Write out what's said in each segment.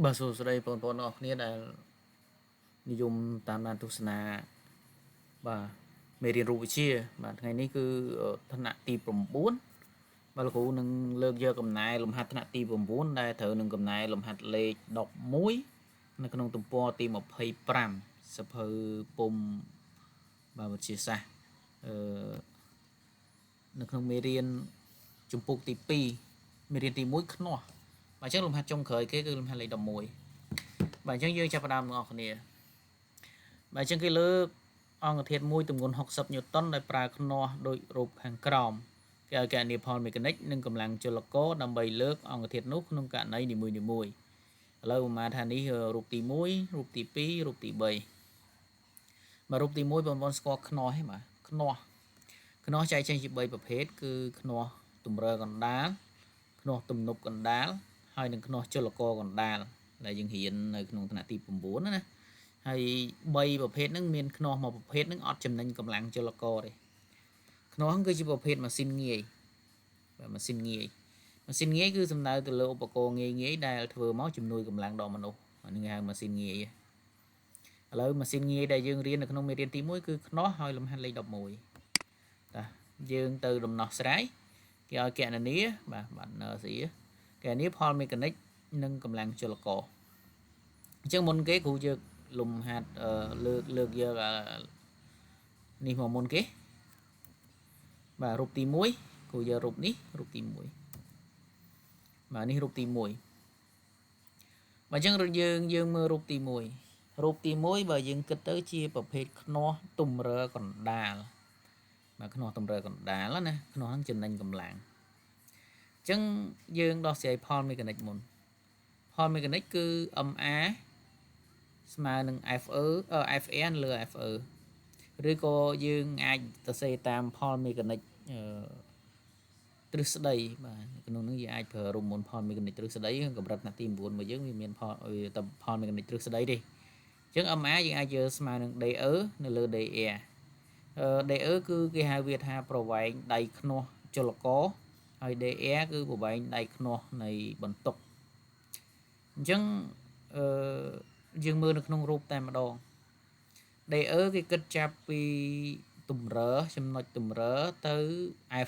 បាទសួស្តីបងប្អូនអរគ្នាដែលនិយមតាមដានទស្សនាបាទមេរៀនរូបវិទ្យាបាទថ្ងៃនេះគឺថ្នាក់ទី9បាទលោកគ្រូនឹងលើកយកកំណែលំហាត់ថ្នាក់ទី9ដែលត្រូវនឹងកំណែលំហាត់លេខ11នៅក្នុងទំព័រទី25សភៅពុំបាទវិទ្យាសាស្ត្រនៅក្នុងមេរៀនជំពូកទី2មេរៀនទី1ខ្នោះបាទអញ្ចឹងលំហាត់ចុងក្រោយគេគឺលំហាត់លេខ11បាទអញ្ចឹងយើងចាប់ផ្ដើមទាំងអស់គ្នាបាទអញ្ចឹងគេលើកអង្គធាតុមួយទម្ងន់60ញូតុនដោយប្រើខ្នោះដោយរូបខាងក្រោមគេឲ្យគណនាផលមេកានិកនិងកម្លាំងចលករដើម្បីលើកអង្គធាតុនោះក្នុងករណីនីមួយៗឥឡូវឧមាថានេះរូបទី1រូបទី2រូបទី3បាទរូបទី1បងប្អូនស្គាល់ខ្នោះទេបាទខ្នោះចែកចេញជា3ប្រភេទគឺខ្នោះទម្រើកណ្ដាលខ្នោះទំនប់កណ្ដាលហើយនិងខ្នោះចលករកណ្ដាលដែលយើងរៀននៅក្នុងថ្នាក់ទី9ណាហើយ3ប្រភេទហ្នឹងមានខ្នោះមួយប្រភេទហ្នឹងអត់ចំណេញកម្លាំងចលករទេខ្នោះគឺជាប្រភេទម៉ាស៊ីនងាយបាទម៉ាស៊ីនងាយគឺសំដៅទៅលើឧបករណ៍ងាយដែលធ្វើមកជំនួយកម្លាំងដល់មនុស្សអានេះគេហៅម៉ាស៊ីនងាយឥឡូវម៉ាស៊ីនងាយដែលយើងរៀននៅក្នុងមេរៀនទី1គឺខ្នោះហើយលំហាត់លេខ11តាយើងទៅដំណោះស្រាយគេឲ្យគណនាបាទណឺស៊ីគណនាផលមេកានិកនិងកម្លាំងចលករអញ្ចឹងមុនគេគ្រូយើងលំហាត់លើកយកនេះមកមុនគេបាទរូបទី1គ្រូយករូបនេះរូបទី1បាទនេះរូបទី1បាទអញ្ចឹងយើងមើលរូបទី1រូបទី1បើយើងគិតទៅជាប្រភេទខ្នោះទម្រើកណ្ដាលបាទខ្នោះទម្រើកណ្ដាលណាខ្នោះហ្នឹងចំណេញកម្លាំងអញ្ចឹងយើងដោះស្រាយផលមេកានិកមុនផលមេកានិកគឺ MA ស្មើនឹង FR លើ FR ឬក៏យើងអាចសរសេរតាមផលមេកានិកទ្រឹស្ដីបាទក្នុងនោះយើងអាចប្រើរូបមន្តផលមេកានិកទ្រឹស្ដីកម្រិតថ្នាក់ទី9របស់យើងវាមានផលមេកានិកទ្រឹស្ដីទេអញ្ចឹង MA យើងអាចយកស្មើនឹង DE នៅលើ DR DE គឺគេហៅវាថាប្រវែងដៃខ្នោះចលករហើយ DR គឺប្រវែងដៃខ្នោះនៃបន្ទុកអញ្ចឹងយើងមើលនៅក្នុងរូបតែម្ដង DE គេគិតចាប់ពីទម្រើចំណុចទម្រើទៅ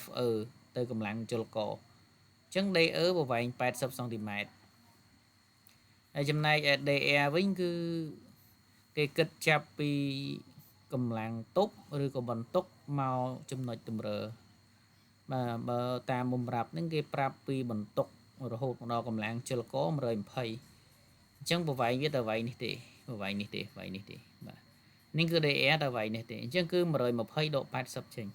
FE ទៅកម្លាំងចលករអញ្ចឹង DE ប្រវែង80សង់ទីម៉ែត្រហើយចំណែក DR វិញគឺគេគិតចាប់ពីកម្លាំងទប់ឬក៏បន្ទុកមកចំណុចទម្រើបាទបើតាមបំរាប់ហ្នឹងគេប្រាប់ពីបន្ទុករហូតមកដល់កម្លាំងចលករ120អញ្ចឹងប្រវែងវាទៅវែងនេះទេបាទនេះគឺ DR ទៅវែងនេះទេអញ្ចឹងគឺ120ដក80ចេញ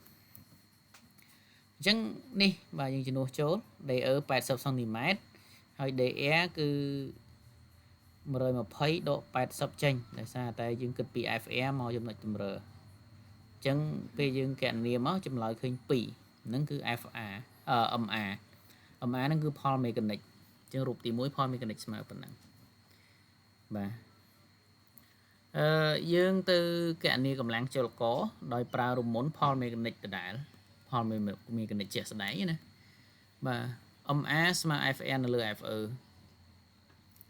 អញ្ចឹងនេះបាទយើងជំនួសចូល DE 80សង់ទីម៉ែត្រហើយ DR គឺ120ដក80ចេញដោយសារតែយើងគិតពី FR មកចំណុចទម្រើអញ្ចឹងពេលយើងគណនាមកចម្លើយឃើញ2ហ្នឹងគឺ FR MA ហ្នឹងគឺផលមេកានិកអញ្ចឹងរូបទី1ផលមេកានិកស្មើប៉ុណ្ណឹងបាទយើងទៅគណនាកម្លាំងចលករដោយប្រើរូបមន្តផលមេកានិកដដែលផលមេកានិកជាក់ស្ដែងណាបាទ MA ស្មើ FR នៅលើ FE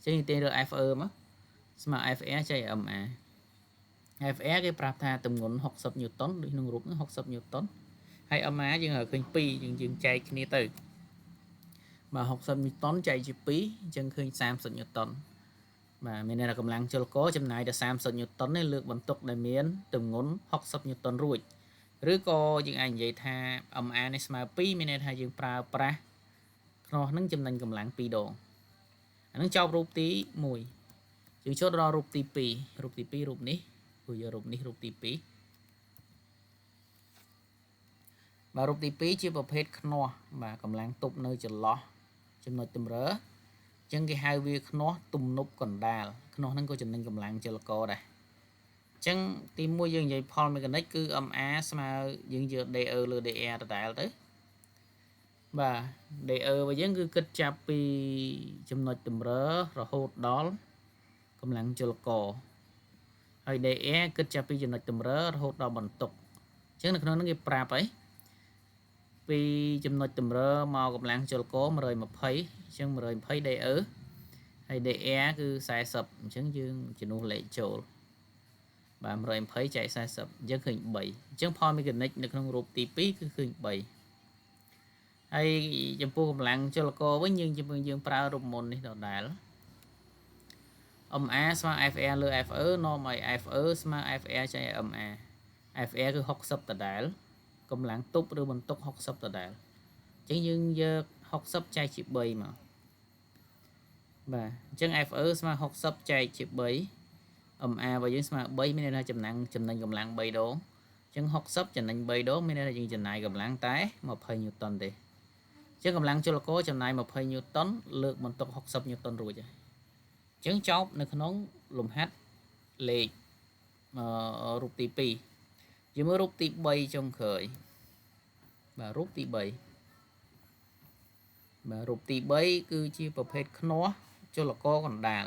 ចេញទៅលើ FE មកស្មើ FR ចែក MA FR គេប្រាប់ថាទម្ងន់60ញូតុនដូចក្នុងរូបហ្នឹង60ញូតុនហើយ MA យើងឲ្យឃើញ2យើងចែកគ្នាទៅបាទ60ញូតុនចែកជា2អញ្ចឹងឃើញ30ញូតុនបាទមានន័យថាកម្លាំងចលករចំណាយតែ30ញូតុននេះលើកបន្ទុកដែលមានទម្ងន់60ញូតុនរួចឬក៏យើងអាចនិយាយថា MA នេះស្មើ2មានន័យថាយើងប្រើប្រាស់ខ្នោះហ្នឹងចំណេញកម្លាំង2ដងអានឹងចប់រូបទី1យើងចូលដល់រូបទី2រូបនេះព្រោះយករូបនេះរូបទី2បាទរូបទី2ជាប្រភេទខ្នោះបាទកម្លាំងទប់នៅចន្លោះចំណុចទម្រើអញ្ចឹងគេហៅវាខ្នោះទំនប់កណ្ដាលខ្នោះហ្នឹងក៏ចំណេញកម្លាំងចលករដែរអញ្ចឹងទី1យើងនិយាយផលមេកានិកគឺ MA ស្មើយើងយក DE លើ DR ដដែលទៅបាទ DE របស់យើងគឺគិតចាប់ពីចំណុចទម្រើរហូតដល់កម្លាំងចលករហើយ DR គិតចាប់ពីចំណុចទម្រើរហូតដល់បន្ទុកអញ្ចឹងនៅក្នុងហ្នឹងគេប្រាប់អីពីចំណុចទម្រើមកកម្លាំងចលករ120អញ្ចឹង120 DE ហើយ DE គឺ40អញ្ចឹងយើងជំនួសលេខចូលបាទ120ចែក40អញ្ចឹងឃើញ3អញ្ចឹងផលមេកានិកនៅក្នុងរូបទី2គឺឃើញ3ហើយចំពោះកម្លាំងចលករវិញយើងប្រើរូបមន្តនេះដដែល MA ស្មើ FR លើ FE នាំឲ្យ FE ស្មើ FR ចែក MA FR គឺ60ដដែលកម្លាំងទប់ឬបន្ទុក60ដដែលអញ្ចឹងយើងយក60ចែកជា3មកបាទអញ្ចឹង FE ស្មើ60ចែកជា3 MA របស់យើងស្មើ3មានន័យថាចំណេញកម្លាំង3ដងអញ្ចឹង60ចំណេញ3ដងមានន័យថាយើងចំណាយកម្លាំងតែ20ញូតុនទេអញ្ចឹងកម្លាំងចលករចំណាយ20ញូតុនលើកបន្ទុក60ញូតុនរួចហើយអញ្ចឹងចប់នៅក្នុងលំហាត់លេខរូបទី2យើងមើលរូបទី3ចុងក្រោយបាទរូបទី3បាទរូបទី3គឺជាប្រភេទខ្នោះចលករកណ្ដាល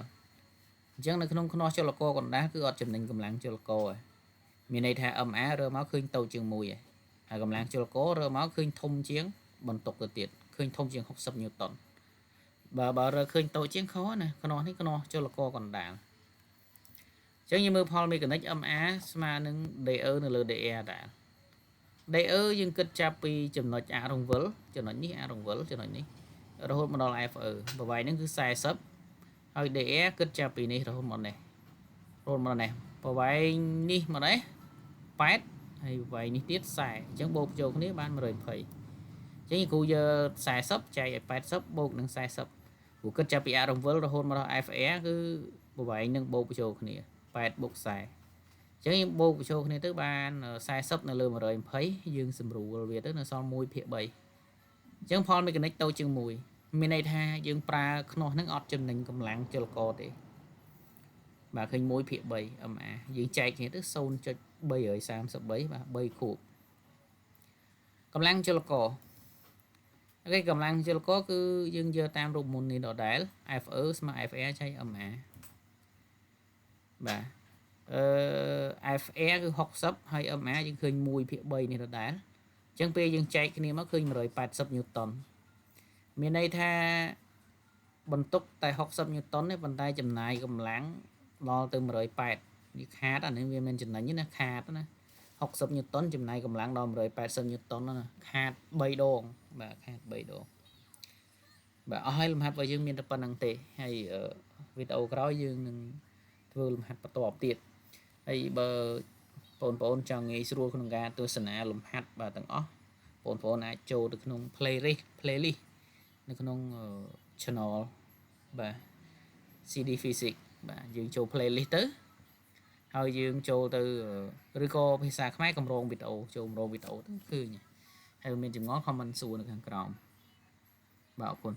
អញ្ចឹងនៅក្នុងខ្នោះចលករកណ្ដាលគឺអត់ចំណេញកម្លាំងចលករទេមានន័យថា MA រើមកឃើញតូចជាង1ហើយកម្លាំងចលកររើមកឃើញធំជាងបន្ទុកទៅទៀតឃើញធំជាង60ញូតុនបើរើឃើញតូចជាងខុសណាខ្នោះនេះខ្នោះចលករកណ្ដាលអញ្ចឹងយើងមើលផលមេកានិក MA ស្មើនឹង DE នៅលើ DE ដែរ DE យើងគិតចាប់ពីចំណុចអរង្វិលចំណុចនេះអរង្វិលចំណុចនេះរហូតមកដល់ FE ប្រវែងហ្នឹងគឺ40ហើយ DE គិតចាប់ពីនេះរហូតមកនេះប្រវែងនេះមកនេះ8ហើយប្រវែងនេះទៀត40អញ្ចឹងបូកចូលគ្នាបាន120អញ្ចឹងគ្រូយក40ចែកឲ្យ80បូកនឹង40គ្រូគិតចាប់ពីអរង្វិលរហូតមកដល់ FE គឺប្រវែងនឹងបូកចូលគ្នា8បូក40អញ្ចឹងយើងបូកចូលគ្នាទៅបាន40នៅលើ120យើងសម្រួលវាទៅនៅសល់1/3អញ្ចឹងផលមេកានិកតូចជាង1មានន័យថាយើងប្រើខ្នោះហ្នឹងអត់ចំណេញកម្លាំងចលករទេបាទឃើញ1/3 MA យើងចែកគ្នាទៅ0.333បាទ3ខួបកម្លាំងចលករអូខេកម្លាំងចលករគឺយើងយកតាមរូបមន្តនេះដដែល FE ស្មើ FR ចែក MA បាទFR គឺ60ហើយ MA យើងឃើញ1/3នេះដដែលអញ្ចឹងពេលយើងចែកគ្នាមកឃើញ180ញូតុនមានន័យថាបន្ទុកតែ60ញូតុនទេប៉ុន្តែចំណាយកម្លាំងដល់ទៅ180នេះខាតអានេះវាមិនចំណេញទេណាខាតណា60ញូតុនចំណាយកម្លាំងដល់180ញូតុនណាខាត3ដងបាទខាត3ដងបាទអស់ហើយលំហាត់របស់យើងមានតែប៉ុណ្្នឹងទេហើយវីដេអូក្រោយយើងនឹងធ្វើលំហាត់បន្ទាប់ទៀតហើយបើបងប្អូនចង់ងាយស្រួលក្នុងការទស្សនាលំហាត់បាទទាំងអស់បងប្អូនអាចចូលទៅក្នុង playlist នៅក្នុង channel បាទ CD Physics បាទយើងចូល playlist ទៅហើយយើងចូលទៅឬក៏ភាសាខ្មែរកម្រងវីដេអូចូលកម្រងវីដេអូទៅឃើញហើយមានចម្ងល់ comment សួរនៅខាងក្រោមបាទអរគុណ